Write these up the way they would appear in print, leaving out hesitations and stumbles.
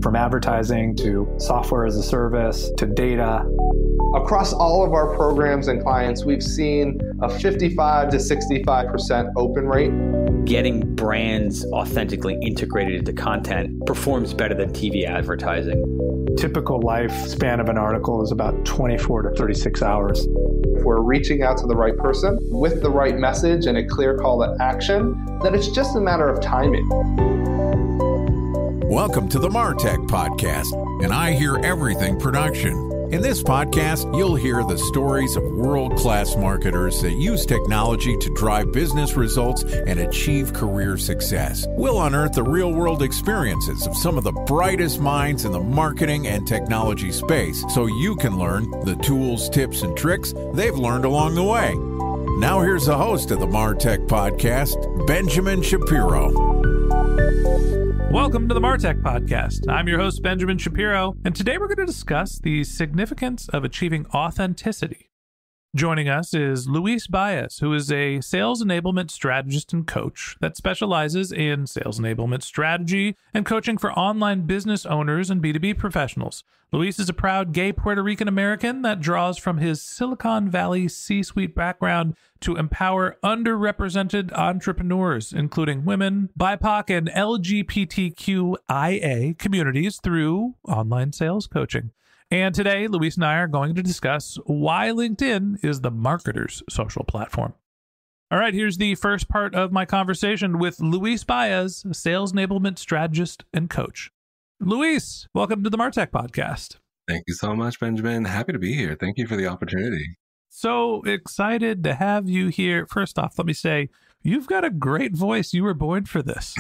From advertising to software as a service to data. Across all of our programs and clients, we've seen a 55 to 65% open rate. Getting brands authentically integrated into content performs better than TV advertising. Typical lifespan of an article is about 24 to 36 hours. If we're reaching out to the right person with the right message and a clear call to action, then it's just a matter of timing. Welcome to the Martech Podcast, and I Hear Everything production. In this podcast, you'll hear the stories of world-class marketers that use technology to drive business results and achieve career success. We'll unearth the real-world experiences of some of the brightest minds in the marketing and technology space so you can learn the tools, tips, and tricks they've learned along the way. Now here's the host of the Martech Podcast, Benjamin Shapiro. Welcome to the Martech Podcast. I'm your host, Benjamin Shapiro, and today we're going to discuss the significance of achieving authenticity. Joining us is Luis Baez, who is a sales enablement strategist and coach that specializes in sales enablement strategy and coaching for online business owners and B2B professionals. Luis is a proud gay Puerto Rican American that draws from his Silicon Valley C-suite background to empower underrepresented entrepreneurs, including women, BIPOC, and LGBTQIA communities through online sales coaching. And today, Luis and I are going to discuss why LinkedIn is the marketer's social platform. All right, here's the first part of my conversation with Luis Baez, a sales enablement strategist and coach. Luis, welcome to the Martech Podcast. Thank you so much, Benjamin. Happy to be here. Thank you for the opportunity. So excited to have you here. First off, let me say, you've got a great voice. You were born for this.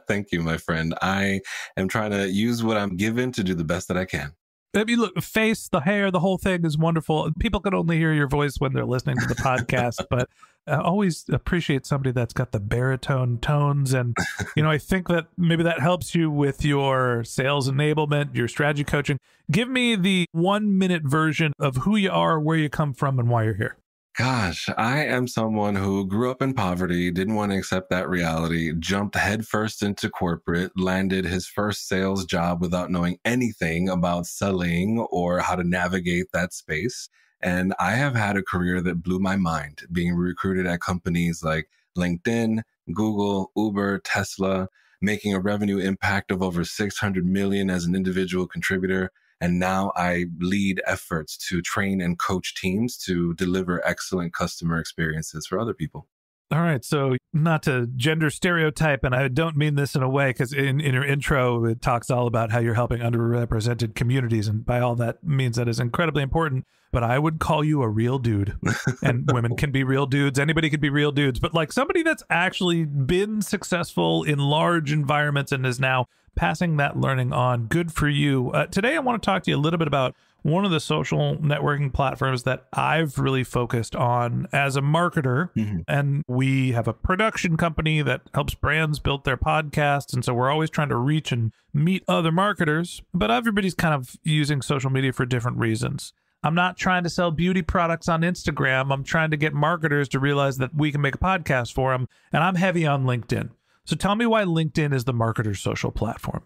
Thank you, my friend. I am trying to use what I'm given to do the best that I can. I mean, look, face, the hair, the whole thing is wonderful. People can only hear your voice when they're listening to the podcast, but I always appreciate somebody that's got the baritone tones. And, I think that maybe that helps you with your sales enablement, your strategy coaching. Give me the 1-minute version of who you are, where you come from, and why you're here. Gosh, I am someone who grew up in poverty, didn't want to accept that reality, jumped headfirst into corporate, landed his first sales job without knowing anything about selling or how to navigate that space. And I have had a career that blew my mind, being recruited at companies like LinkedIn, Google, Uber, Tesla, making a revenue impact of over 600 million as an individual contributor. And now I lead efforts to train and coach teams to deliver excellent customer experiences for other people. All right. So not to gender stereotype, and I don't mean this in a way, because in your intro, it talks all about how you're helping underrepresented communities. And by all that means that is incredibly important. But I would call you a real dude. And women can be real dudes. Anybody could be real dudes. But like somebody that's actually been successful in large environments and is now passing that learning on. Good for you. Today, I want to talk to you a little bit about one of the social networking platforms that I've really focused on as a marketer. Mm-hmm. And we have a production company that helps brands build their podcasts. And so we're always trying to reach and meet other marketers, but everybody's kind of using social media for different reasons. I'm not trying to sell beauty products on Instagram. I'm trying to get marketers to realize that we can make a podcast for them. And I'm heavy on LinkedIn. So tell me why LinkedIn is the marketer's social platform.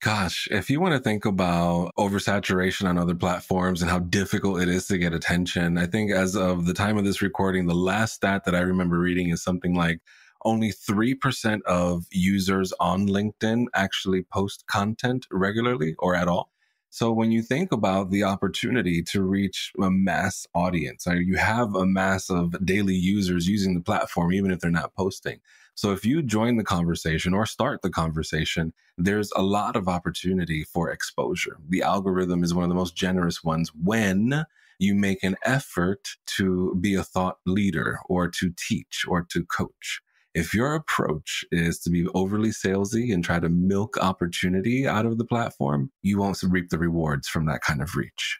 Gosh, if you want to think about oversaturation on other platforms and how difficult it is to get attention, I think as of the time of this recording, the last stat that I remember reading is something like only 3% of users on LinkedIn actually post content regularly or at all. So when you think about the opportunity to reach a mass audience, you have a mass of daily users using the platform, even if they're not posting. So if you join the conversation or start the conversation, there's a lot of opportunity for exposure. The algorithm is one of the most generous ones when you make an effort to be a thought leader or to teach or to coach. If your approach is to be overly salesy and try to milk opportunity out of the platform, you won't reap the rewards from that kind of reach.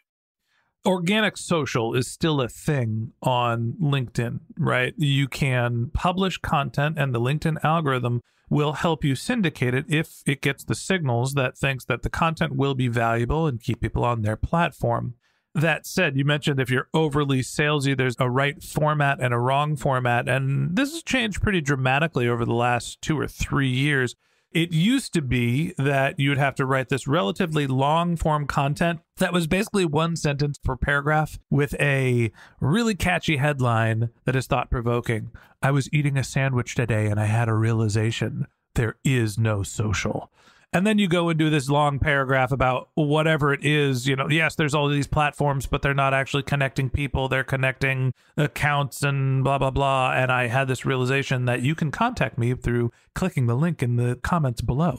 Organic social is still a thing on LinkedIn, right? You can publish content and the LinkedIn algorithm will help you syndicate it if it gets the signals that thinks that the content will be valuable and keep people on their platform. That said, you mentioned if you're overly salesy, there's a right format and a wrong format. And this has changed pretty dramatically over the last 2 or 3 years. It used to be that you'd have to write this relatively long form content that was basically one sentence per paragraph with a really catchy headline that is thought provoking. I was eating a sandwich today and I had a realization. There is no social. And then you go and do this long paragraph about whatever it is. Yes, there's all these platforms, but they're not actually connecting people. They're connecting accounts and blah, blah, blah. And I had this realization that you can contact me through clicking the link in the comments below.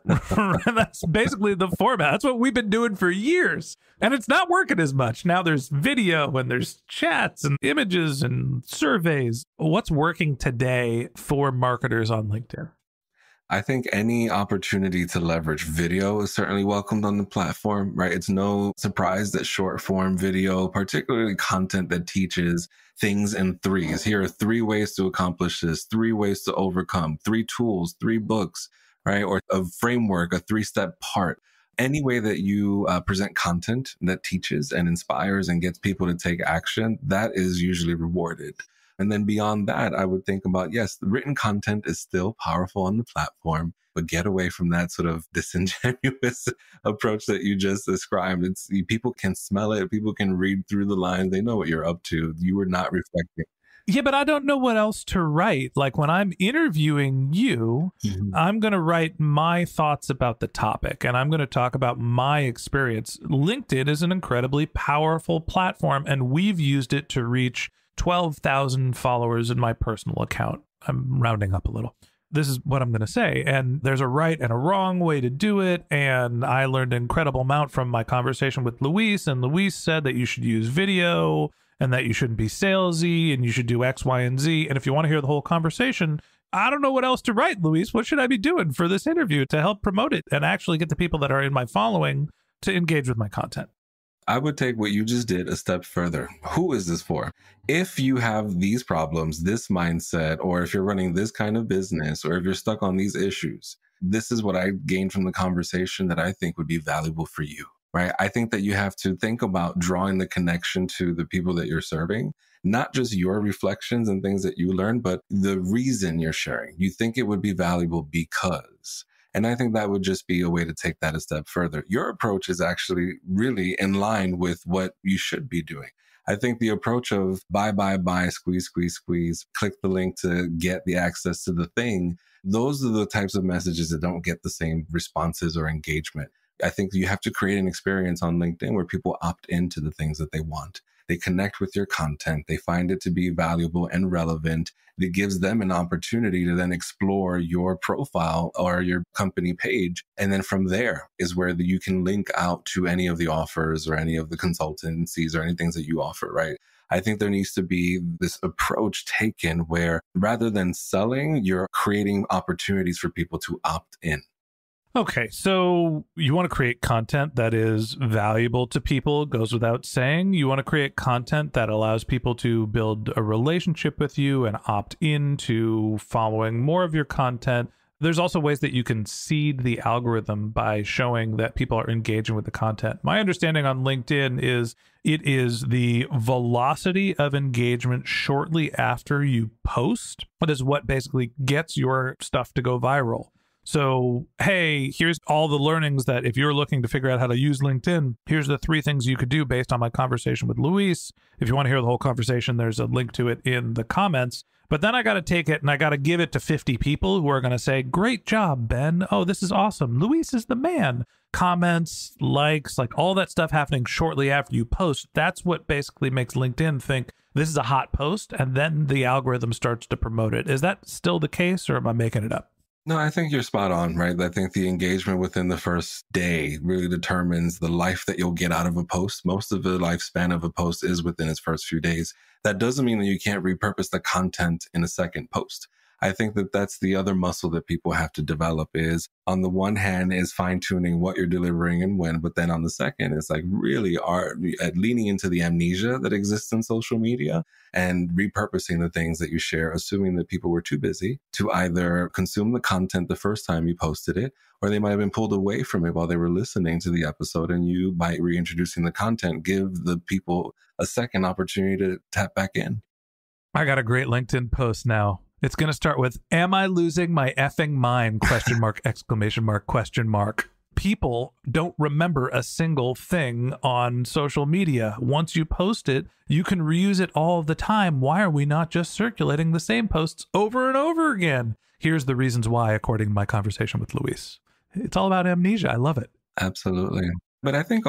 That's basically the format. That's what we've been doing for years. And it's not working as much. Now there's video and there's chats and images and surveys. What's working today for marketers on LinkedIn? I think any opportunity to leverage video is certainly welcomed on the platform, right? It's no surprise that short form video, particularly content that teaches things in threes. Here are 3 ways to accomplish this, 3 ways to overcome, 3 tools, 3 books, right? Or a framework, a 3-step part. Any way that you present content that teaches and inspires and gets people to take action, that is usually rewarded. And then beyond that, I would think about, yes, the written content is still powerful on the platform, but get away from that sort of disingenuous approach that you just described. People can smell it. People can read through the lines. They know what you're up to. You were not reflecting. Yeah, but I don't know what else to write. Like when I'm interviewing you, I'm going to write my thoughts about the topic and I'm going to talk about my experience. LinkedIn is an incredibly powerful platform and we've used it to reach 12,000 followers in my personal account. I'm rounding up a little. This is what I'm going to say. And there's a right and a wrong way to do it. And I learned an incredible amount from my conversation with Luis. And Luis said that you should use video and that you shouldn't be salesy and you should do X, Y, and Z. And if you want to hear the whole conversation, I don't know what else to write, Luis. What should I be doing for this interview to help promote it and actually get the people that are in my following to engage with my content? I would take what you just did a step further. Who is this for? If you have these problems, this mindset, or if you're running this kind of business, or if you're stuck on these issues, this is what I gained from the conversation that I think would be valuable for you, right? I think that you have to think about drawing the connection to the people that you're serving, not just your reflections and things that you learned, but the reason you're sharing. You think it would be valuable because. And I think that would just be a way to take that a step further. Your approach is actually really in line with what you should be doing. I think the approach of buy, squeeze, click the link to get the access to the thing, those are the types of messages that don't get the same responses or engagement. I think you have to create an experience on LinkedIn where people opt into the things that they want. They connect with your content. They find it to be valuable and relevant. It gives them an opportunity to then explore your profile or your company page. And then from there is where you can link out to any of the offers or any of the consultancies or any things that you offer, right? I think there needs to be this approach taken where rather than selling, you're creating opportunities for people to opt in. Okay, so you want to create content that is valuable to people, goes without saying. You want to create content that allows people to build a relationship with you and opt into following more of your content. There's also ways that you can seed the algorithm by showing that people are engaging with the content. My understanding on LinkedIn is it is the velocity of engagement shortly after you post. That is what basically gets your stuff to go viral. So, hey, here's all the learnings that if you're looking to figure out how to use LinkedIn, here's the 3 things you could do based on my conversation with Luis. If you want to hear the whole conversation, there's a link to it in the comments. But then I got to take it and I got to give it to 50 people who are going to say, great job, Ben. Oh, this is awesome. Luis is the man. Comments, likes, like all that stuff happening shortly after you post. That's what basically makes LinkedIn think this is a hot post. And then the algorithm starts to promote it. Is that still the case or am I making it up? No, I think you're spot on, right? I think the engagement within the first day really determines the life that you'll get out of a post. Most of the lifespan of a post is within its first few days. That doesn't mean that you can't repurpose the content in a second post. I think that that's the other muscle that people have to develop is on the one hand is fine tuning what you're delivering and when, but then on the second is like really leaning into the amnesia that exists in social media and repurposing the things that you share, assuming that people were too busy to either consume the content the first time you posted it, or they might have been pulled away from it while they were listening to the episode. And you, by reintroducing the content, give the people a second opportunity to tap back in. I got a great LinkedIn post now. It's going to start with, "Am I losing my effing mind?" ? Exclamation mark, question mark. People don't remember a single thing on social media. Once you post it, you can reuse it all the time. Why are we not just circulating the same posts over and over again? Here's the reasons why, according to my conversation with Luis. It's all about amnesia. I love it. Absolutely. But I think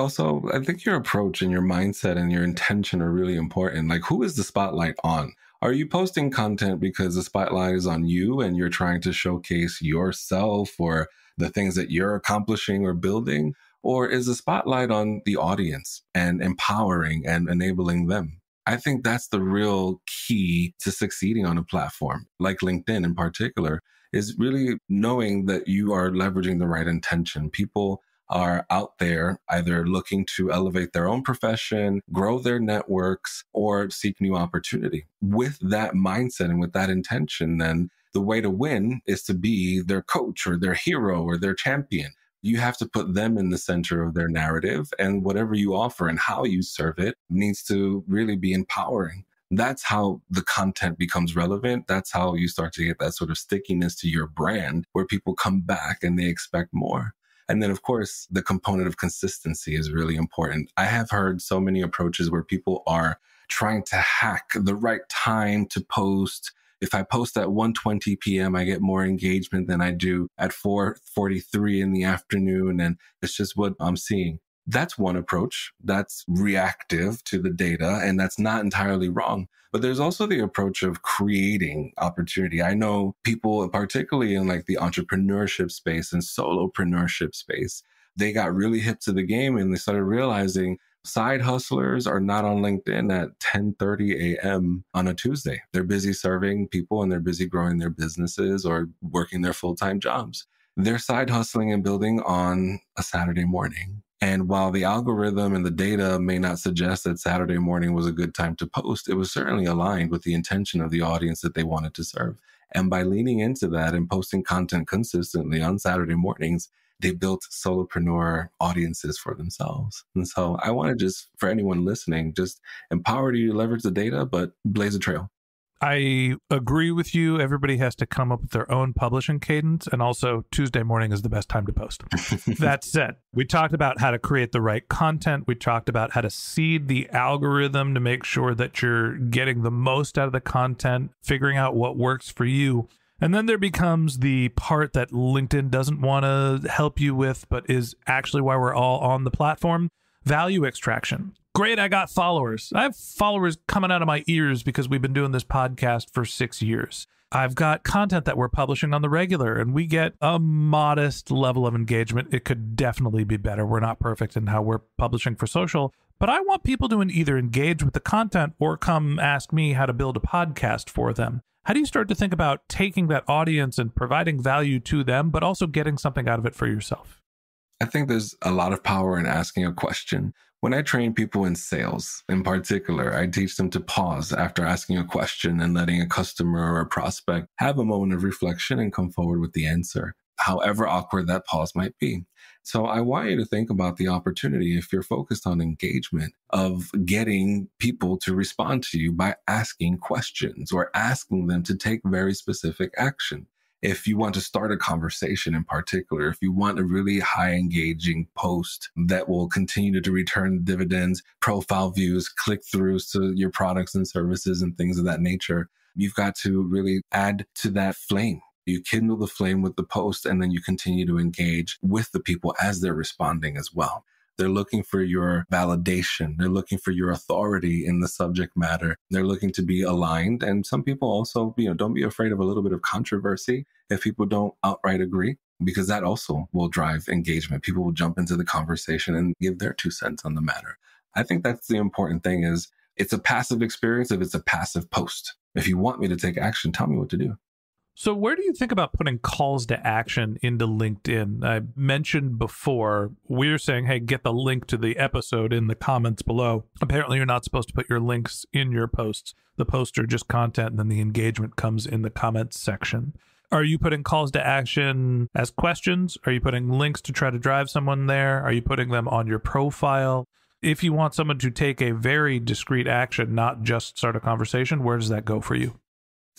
your approach and your mindset and your intention are really important. Like, who is the spotlight on? Are you posting content because the spotlight is on you and you're trying to showcase yourself or the things that you're accomplishing or building? Or is the spotlight on the audience and empowering and enabling them? I think that's the real key to succeeding on a platform like LinkedIn in particular, is really knowing that you are leveraging the right intention. People are out there either looking to elevate their own profession, grow their networks, or seek new opportunity. With that mindset and with that intention, then the way to win is to be their coach or their hero or their champion. You have to put them in the center of their narrative, and whatever you offer and how you serve it needs to really be empowering. That's how the content becomes relevant. That's how you start to get that sort of stickiness to your brand where people come back and they expect more. And then, of course, the component of consistency is really important. I have heard so many approaches where people are trying to hack the right time to post. If I post at 1:20 p.m., I get more engagement than I do at 4:43 in the afternoon. And it's just what I'm seeing. That's one approach. That's reactive to the data, and that's not entirely wrong. But there's also the approach of creating opportunity. I know people, particularly in like the entrepreneurship space and solopreneurship space, they got really hip to the game and they started realizing side hustlers are not on LinkedIn at 10:30 a.m. on a Tuesday. They're busy serving people and they're busy growing their businesses or working their full-time jobs. They're side hustling and building on a Saturday morning. And while the algorithm and the data may not suggest that Saturday morning was a good time to post, it was certainly aligned with the intention of the audience that they wanted to serve. And by leaning into that and posting content consistently on Saturday mornings, they built solopreneur audiences for themselves. And so I want to just, for anyone listening, just empower you to leverage the data, but blaze a trail. I agree with you. Everybody has to come up with their own publishing cadence. And also, Tuesday morning is the best time to post. That said, we talked about how to create the right content. We talked about how to seed the algorithm to make sure that you're getting the most out of the content, figuring out what works for you. And then there becomes the part that LinkedIn doesn't want to help you with, but is actually why we're all on the platform: value extraction. Great, I got followers. I have followers coming out of my ears because we've been doing this podcast for 6 years. I've got content that we're publishing on the regular, and we get a modest level of engagement. It could definitely be better. We're not perfect in how we're publishing for social, but I want people to either engage with the content or come ask me how to build a podcast for them. How do you start to think about taking that audience and providing value to them, but also getting something out of it for yourself? I think there's a lot of power in asking a question. When I train people in sales, in particular, I teach them to pause after asking a question and letting a customer or a prospect have a moment of reflection and come forward with the answer, however awkward that pause might be. So I want you to think about the opportunity, if you're focused on engagement, of getting people to respond to you by asking questions or asking them to take very specific action. If you want to start a conversation in particular, if you want a really high engaging post that will continue to return dividends, profile views, click throughs to your products and services and things of that nature, you've got to really add to that flame. You kindle the flame with the post, and then you continue to engage with the people as they're responding as well. They're looking for your validation. They're looking for your authority in the subject matter. They're looking to be aligned. And some people also, don't be afraid of a little bit of controversy if people don't outright agree, because that also will drive engagement. People will jump into the conversation and give their 2 cents on the matter. I think that's the important thing is it's a passive experience if it's a passive post. If you want me to take action, tell me what to do. So where do you think about putting calls to action into LinkedIn? I mentioned before, we're saying, hey, get the link to the episode in the comments below. Apparently, you're not supposed to put your links in your posts. The posts are just content, and then the engagement comes in the comments section. Are you putting calls to action as questions? Are you putting links to try to drive someone there? Are you putting them on your profile? If you want someone to take a very discrete action, not just start a conversation, where does that go for you?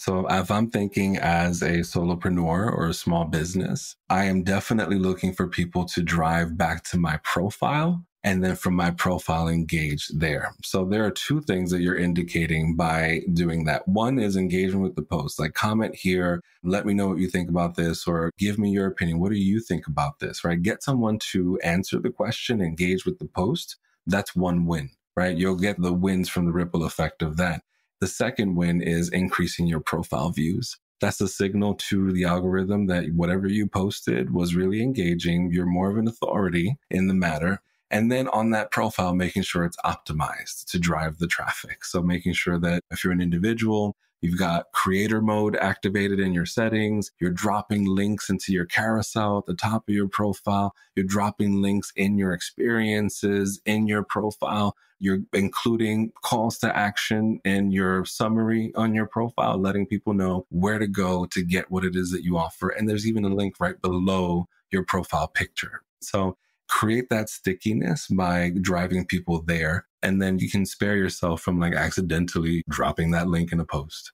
So if I'm thinking as a solopreneur or a small business, I am definitely looking for people to drive back to my profile and then from my profile engage there. So there are two things that you're indicating by doing that. One is engagement with the post, like comment here, let me know what you think about this, or give me your opinion. What do you think about this, right? Get someone to answer the question, engage with the post. That's one win, right? You'll get the wins from the ripple effect of that. The second win is increasing your profile views. That's a signal to the algorithm that whatever you posted was really engaging. You're more of an authority in the matter. And then on that profile, making sure it's optimized to drive the traffic. So making sure that if you're an individual, you've got creator mode activated in your settings. You're dropping links into your carousel at the top of your profile. You're dropping links in your experiences in your profile. You're including calls to action in your summary on your profile, letting people know where to go to get what it is that you offer. And there's even a link right below your profile picture. So create that stickiness by driving people there. And then you can spare yourself from like accidentally dropping that link in a post.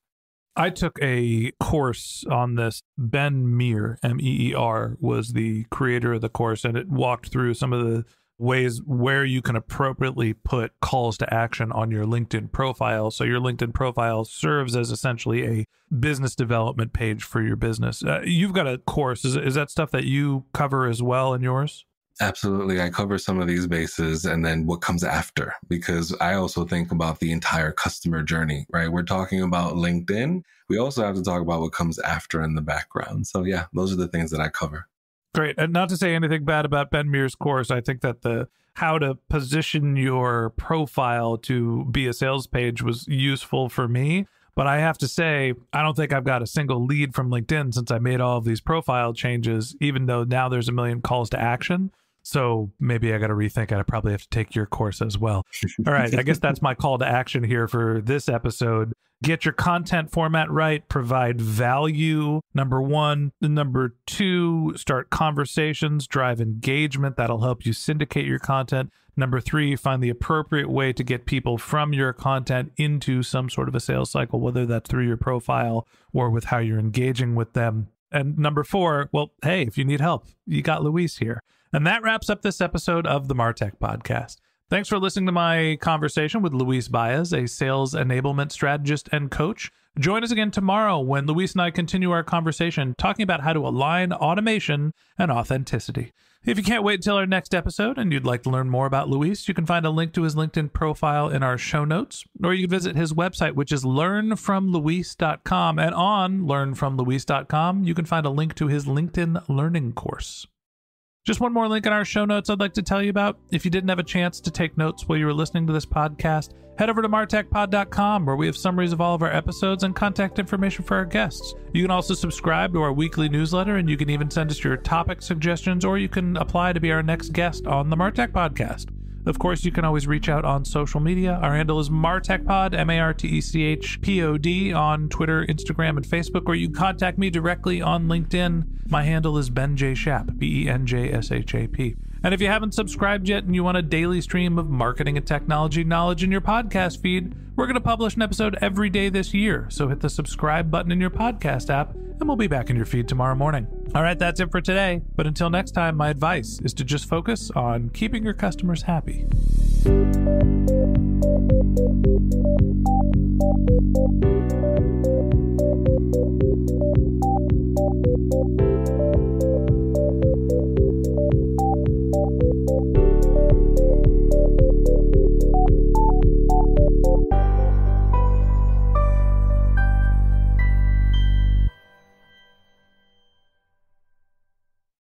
I took a course on this. Ben Meer, M-E-E-R, was the creator of the course, and it walked through some of the ways where you can appropriately put calls to action on your LinkedIn profile. So your LinkedIn profile serves as essentially a business development page for your business. You've got a course. Is that stuff that you cover as well in yours? Absolutely. I cover some of these bases and then what comes after, because I also think about the entire customer journey, right? We're talking about LinkedIn. We also have to talk about what comes after in the background. So yeah, those are the things that I cover. Great. And not to say anything bad about Ben Meer's course, I think that the how to position your profile to be a sales page was useful for me. But I have to say, I don't think I've got a single lead from LinkedIn since I made all of these profile changes, even though now there's a million calls to action. So maybe I got to rethink it. I probably have to take your course as well. All right. I guess that's my call to action here for this episode. Get your content format right. Provide value. Number one. Number two, start conversations. Drive engagement. That'll help you syndicate your content. Number three, find the appropriate way to get people from your content into some sort of a sales cycle, whether that's through your profile or with how you're engaging with them. And number four, well, hey, if you need help, you got Luis here. And that wraps up this episode of the Martech Podcast. Thanks for listening to my conversation with Luis Baez, a sales enablement strategist and coach. Join us again tomorrow when Luis and I continue our conversation talking about how to align automation and authenticity. If you can't wait until our next episode and you'd like to learn more about Luis, you can find a link to his LinkedIn profile in our show notes, or you can visit his website, which is learnfromluis.com. And on learnfromluis.com, you can find a link to his LinkedIn learning course. Just one more link in our show notes I'd like to tell you about. If you didn't have a chance to take notes while you were listening to this podcast, head over to martechpod.com, where we have summaries of all of our episodes and contact information for our guests. You can also subscribe to our weekly newsletter, and you can even send us your topic suggestions, or you can apply to be our next guest on the Martech Podcast. Of course, you can always reach out on social media. Our handle is MartechPod, MartechPod, on Twitter, Instagram, and Facebook, or you can contact me directly on LinkedIn. My handle is Ben J. Shap, BenJShap. And if you haven't subscribed yet and you want a daily stream of marketing and technology knowledge in your podcast feed, we're going to publish an episode every day this year. So hit the subscribe button in your podcast app, and we'll be back in your feed tomorrow morning. All right, that's it for today. But until next time, my advice is to just focus on keeping your customers happy.